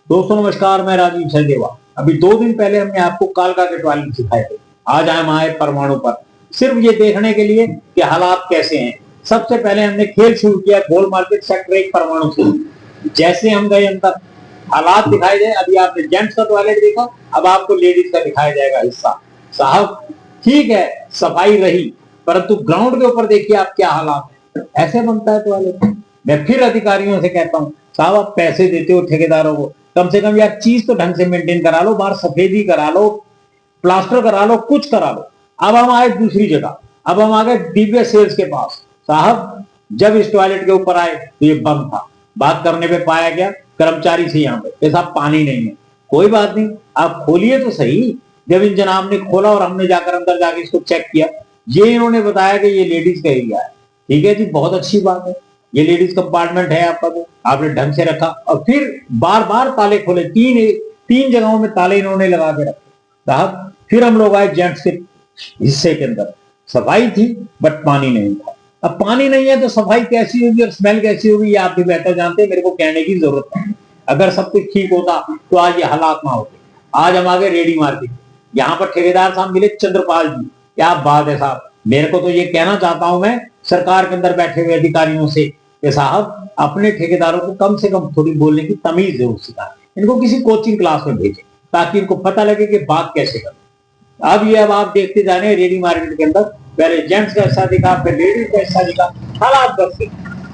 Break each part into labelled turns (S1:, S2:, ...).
S1: दोस्तों नमस्कार, मैं राजीव सहदेवा। अभी 2 दिन पहले हमने आपको कालका के टॉयलेट सिखाए थे। आज हम आए परमाणु पर, सिर्फ ये देखने के लिए कि हालात कैसे हैं। सबसे पहले हमने खेल शुरू किया गोल मार्केट सेक्टर 1 परमाणु से। जैसे हम गए अंदर, हालात दिखाए गए। अभी आपने जेंट्स का टॉयलेट देखा, अब आपको लेडीज का दिखाया जाएगा हिस्सा। साहब ठीक है, सफाई रही, परंतु ग्राउंड के ऊपर देखिए आप क्या हालात है। ऐसे बनता है टॉयलेट? मैं फिर अधिकारियों से कहता हूँ, साहब आप पैसे देते हो ठेकेदारों को, कम से कम यार चीज तो ढंग से मेंटेन करा लो, बाहर सफेदी करा लो, प्लास्टर करा लो, कुछ करा लो। अब हम आए दूसरी जगह, अब हम आ गए दिव्य सेल्स के पास। साहब जब इस टॉयलेट के ऊपर आए तो ये बंद था। बात करने पे पाया गया कर्मचारी से यहाँ पे, साहब पानी नहीं है। कोई बात नहीं, आप खोलिए तो सही। जब इन जनाब ने खोला और हमने जाकर अंदर जाके इसको चेक किया, ये इन्होंने बताया कि ये लेडीज का एरिया है। ठीक है जी, बहुत अच्छी बात है, ये लेडीज कंपार्टमेंट है आपका, तो आपने ढंग से रखा। और फिर बार बार ताले खोले, तीन जगहों में ताले इन्होंने लगा के रखे। साहब फिर हम लोग आए जेंट्स के हिस्से के अंदर, सफाई थी बट पानी नहीं था। अब पानी नहीं है तो सफाई कैसी होगी और स्मेल कैसी होगी, ये आप भी बेहतर जानते हैं, मेरे को कहने की जरूरत नहीं। अगर सब कुछ ठीक होता तो आज ये हालात ना होते। आज हम आगे रेडी मार्केट, यहाँ पर ठेकेदार साहब मिले चंद्रपाल जी, क्या बात है साहब। मेरे को तो ये कहना चाहता हूं मैं सरकार के अंदर बैठे हुए अधिकारियों से कि साहब अपने ठेकेदारों को कम से कम थोड़ी बोलने की तमीज जरूर सिखाएं, इनको किसी कोचिंग क्लास में भेजें ताकि इनको पता लगे कि बात कैसे करें। अब आप देखते जा रहे हैं रेडी मार्केट के अंदर, पहले जेंट्स का हिस्सा दिखा, फिर लेडीज का हिस्सा दिखा, हालात बस।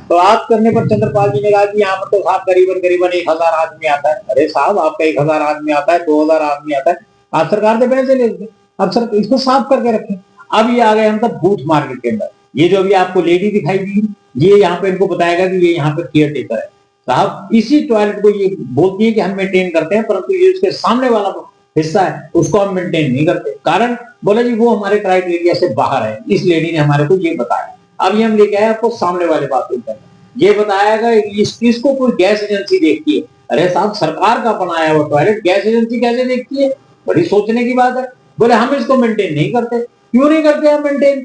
S1: तो बात करने पर चंद्रपाल जी ने कहा कि यहाँ पर तो साहब करीबन 1000 आदमी आता है। अरे साहब आपका 1000 आदमी आता है, 2000 आदमी आता है, आप सरकार से पैसे लेते, अब सर इसको साफ करके रखें। अब ये आ गए हम तब बूथ मार्केट के अंदर। ये जो अभी आपको लेडी दिखाई दी, ये यहाँ पे इनको बताएगा कि ये यहाँ पे केयर टेकर है। साहब इसी टॉयलेट को ये बोलती है कि हम मेंटेन करते हैं, परंतु ये उसके सामने वाला हिस्सा है उसको हम मेंटेन नहीं करते। कारण बोला जी वो हमारे क्राइटेरिया से बाहर है, इस लेडी ने हमारे को ये बताया। अब ये हम लेके आए आपको सामने वाले बाथरूम पर, ये बताया इसको कोई गैस एजेंसी देखती है। अरे साहब सरकार का बनाया हुआ टॉयलेट गैस एजेंसी कैसे देखती है? बड़ी सोचने की बात है। बोले हम इसको मेंटेन नहीं करते। क्यों नहीं करते हम मेंटेन,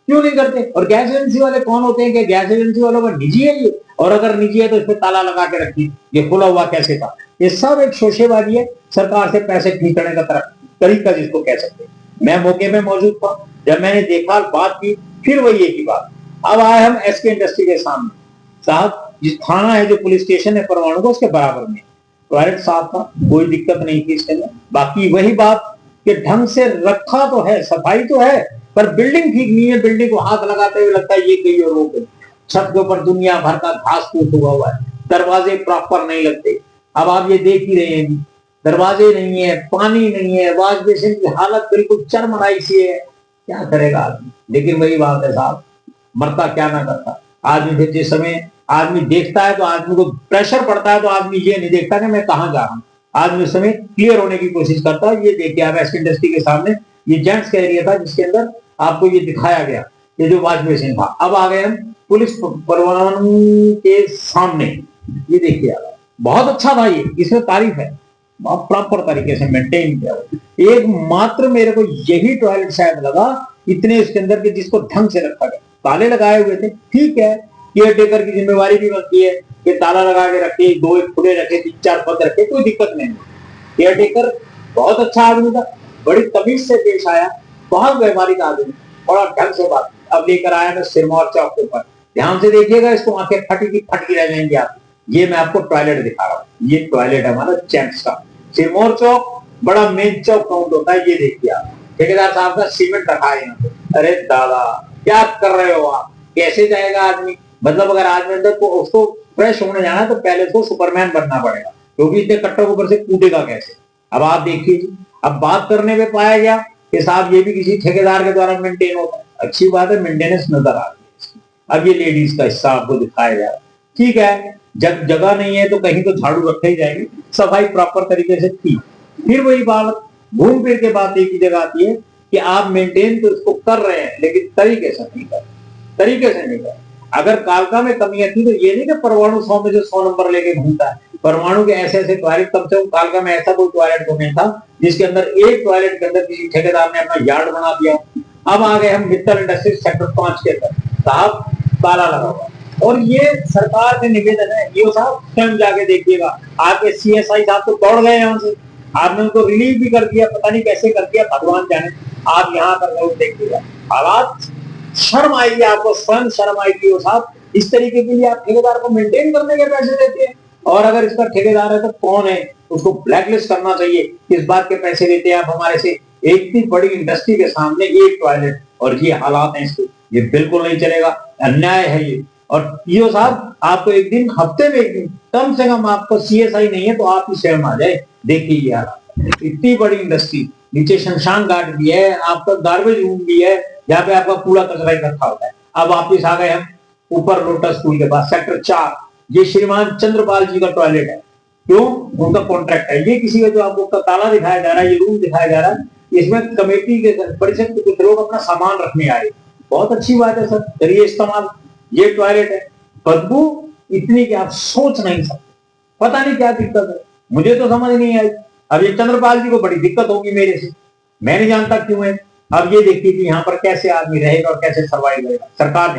S1: क्यों नहीं करते? और गैस एजेंसी वाले कौन होते हैं कि गैस एजेंसी वालों का निजी है ये, और अगर निजी है तो इस पर ताला लगा के रखिए, ये खुला हुआ कैसे था? ये सब एक शोशेबाजी है, सरकार से पैसे खींचने का तरीका जिसको कह सकते हैं। मैं मौके में मौजूद था, जब मैंने देखा बात की, फिर वही एक ही बात। अब आए हम एसके इंडस्ट्री के सामने। साहब जिस थाना है, जो पुलिस स्टेशन है परमाणु का, उसके बराबर में टॉयलेट साफ था, कोई दिक्कत नहीं थी इसके अंदर। बाकी वही बात कि ढंग से रखा तो है, सफाई तो है, पर बिल्डिंग ठीक नहीं है। बिल्डिंग को हाथ लगाते हुए लगता है ये कहीं और हो गई। छत के ऊपर दुनिया भर का घास फूस हुआ हुआ है, दरवाजे प्रॉपर नहीं लगते। अब आप ये देख ही रहे हैं, दरवाजे नहीं है, पानी नहीं है, वॉश बेसिन की हालत बिल्कुल चरमराई सी है। क्या करेगा आदमी? लेकिन वही बात है साहब, मरता क्या ना करता आदमी। फिर जिस समय आदमी देखता है तो आदमी को प्रेशर पड़ता है, तो आदमी ये नहीं देखता कि मैं कहां जा रहा हूं। आदमी उस समय क्लियर होने की कोशिश करता है। ये देखिए आप एसके इंडस्ट्री के सामने, ये जेंट्स का एरिया था जिसके अंदर आपको ये दिखाया गया, ये जो वॉश बेसिन था। अब आ गए हम पुलिस परमाणु के सामने, ये देखिए आप, बहुत अच्छा था ये, इसमें तारीफ है, बहुत प्रॉपर तरीके से मेंटेन किया। एक मात्र मेरे को यही टॉयलेट शायद लगा इतने इसके अंदर के जिसको ढंग से रखा गया। ताले लगाए हुए थे, ठीक है, केयर टेकर की जिम्मेवारी भी बनती है कि ताला लगा के रखे, 2 खुले रखे, 3-4 बंद रखे, कोई दिक्कत नहीं। केयर टेकर बहुत अच्छा आदमी था, बड़ी तमीज से पेश आया, बहुत व्यवहारिक आदमी, बड़ा ढंग से बात। अब लेकर आया मैं सिरमौर चौक के ऊपर, ध्यान से देखिएगा, इसको आंखें फटी रह जाएंगी आप। ये मैं आपको टॉयलेट दिखा रहा हूँ, ये टॉयलेट है हमारा जेंट्स का। सिरमौर चौक बड़ा मेन चौक काउंट होता है, ये देखिए आप, ठेकेदार साहब का सीमेंट रखा है यहाँ पे। अरे दादा क्या कर रहे हो आप? कैसे जाएगा आदमी? मतलब अगर आदमी अंदर को उसको फ्रेश होने जाना है तो पहले उसको सुपरमैन बनना पड़ेगा, क्योंकि इतने कट्टों के ऊपर से कूदेगा कैसे? अब आप देखिए, अब बात करने में पाया गया कि साहब ये भी किसी ठेकेदार के द्वारा मेंटेन होता है। अच्छी बात है, मेंटेनेंस नजर आ रही है। अब ये लेडीज का हिस्सा आपको दिखाया जा रहा है, ठीक है, जब जगह नहीं है तो कहीं तो झाड़ू रखे ही जाएगी, सफाई प्रॉपर तरीके से थी। फिर वही बात घूम फिर के बात एक ही जगह आती है कि आप मेंटेन तो इसको कर रहे हैं लेकिन तरीके से नहीं कर, तरीके से नहीं कर। अगर कालका में कमियां थी तो ये नहीं कि परमाणु 100 में जो 100 नंबर लेके घूमता है। परमाणु के ऐसे ऐसे टॉयलेट, कम से कम कालका में ऐसा कोई टॉयलेट तो नहीं था जिसके अंदर एक टॉयलेट के अंदर किसी ठेकेदार ने अपना यार्ड बना दिया। अब आ गए हम मित्तल इंडस्ट्री सेक्टर 5 के अंदर, साहब ताला लगा हुआ, और ये सरकार से निवेदन है, ये साहब स्वयं जाके देखिएगा, आपके सीएसआई साहब तो दौड़ गए यहाँ से, आपने उनको रिलीव भी कर दिया, पता नहीं कैसे कर दिया, भगवान जाने। आप यहाँ कर रहे हो, देखिएगा हालात, शर्म आएगी आपको, स्वयं शर्म आएगी। वो साहब इस तरीके के लिए आप ठेकेदार को मेंटेन करने के पैसे देते हैं, और अगर इसका ठेकेदार है तो कौन है, उसको ब्लैकलिस्ट करना चाहिए। किस बात के पैसे देते हैं आप हमारे से? एक इतनी बड़ी इंडस्ट्री के सामने एक टॉयलेट, और ये हालात हैं इसके, ये बिल्कुल नहीं चलेगा, अन्याय है ये। और ये साहब आपको एक दिन, हफ्ते में एक दिन, कम से कम आपको सीएसआई नहीं है तो आप ही स्वयं आ जाए, देखिए यार, इतनी बड़ी इंडस्ट्री, नीचे शमशान घाट भी है, आपका गार्बेज रूम भी है, जहाँ पे आपका कूड़ा कचरा इकट्ठा होता है। अब वापिस आ गए हम ऊपर लोटस स्कूल के पास, सेक्टर 4, ये श्रीमान चंद्रपाल जी का टॉयलेट है। क्यों? उनका कॉन्ट्रैक्ट है। ये किसी का जो आपको ताला दिखाया जा रहा है, ये रूम दिखाया जा रहा है, इसमें कमेटी के परिषद के कुछ लोग अपना सामान रखने आए। बहुत अच्छी बात है सर, करिए इस्तेमाल। ये टॉयलेट है, बदबू इतनी कि आप सोच नहीं सकते, पता नहीं क्या दिक्कत है, मुझे तो समझ नहीं आई। अब ये चंद्रपाल जी को बड़ी दिक्कत होगी मेरे से, मैं नहीं जानता क्यों है। अब ये देखिए कि यहाँ पर कैसे आदमी रहेगा और कैसे सर्वाइव करेगा। सरकार